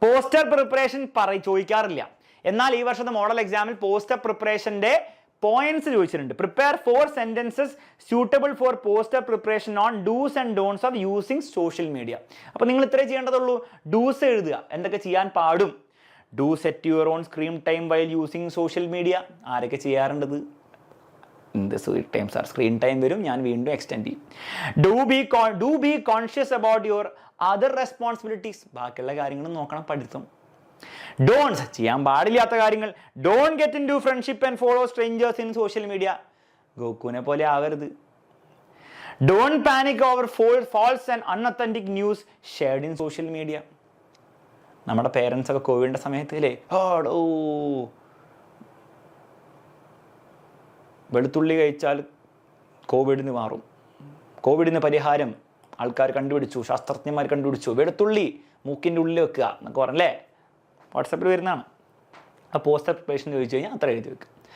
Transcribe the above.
Poster preparation ചോദിക്കാറില്ല. എന്നാൽ ഈ വർഷത്തെ മോഡൽ എക്സാമിൽ പോസ്റ്റർ പ്രിപ്പറേഷന്റെ പോയിന്റ്സ് ചോദിച്ചിട്ടുണ്ട്. Prepare 4 sentences suitable for poster preparation on do's and don'ts of using social media. അപ്പോൾ നിങ്ങൾ ഇത്രേ ചെയ്യേണ്ടതുള്ളൂ. ഡൂസ് എഴുതുക, എന്തൊക്കെ ചെയ്യാൻ പാടും. Do set your own screen time while using social media. ആരൊക്കെ ചെയ്യാറുണ്ടത്? സ്ക്രീൻ ടൈം വരും, ഞാൻ വീണ്ടും എക്സ്റ്റെൻഡ് ചെയ്യും. Do be conscious about your other responsibilities. ബാക്കിയുള്ള കാര്യങ്ങളും നോക്കണം പഠിത്തം. ഡോൺസ് ചെയ്യാൻ പാടില്ലാത്ത കാര്യങ്ങൾ. Don't get into friendship and follow strangers in social media. ഗോകുവിനെ പോലെ ആവരുത്. Don't panic over false and unauthentic news shared in social media. നമ്മുടെ പേരൻസ് ഒക്കെ കോവിഡിന്റെ സമയത്ത് അല്ലേ, വെളുത്തുള്ളി കഴിച്ചാൽ കോവിഡിന് മാറും, കോവിഡിന് പരിഹാരം ആൾക്കാർ കണ്ടുപിടിച്ചു, ശാസ്ത്രജ്ഞന്മാർ കണ്ടുപിടിച്ചു, വെളുത്തുള്ളി മൂക്കിൻ്റെ ഉള്ളിൽ വെക്കുക എന്നൊക്കെ പറഞ്ഞല്ലേ. വാട്സാപ്പിൽ വരുന്നതാണ്. ആ പോസ്റ്റർ പ്രിപ്പറേഷൻ ചോദിച്ചു കഴിഞ്ഞാൽ അത്ര എഴുതി വെക്കുക.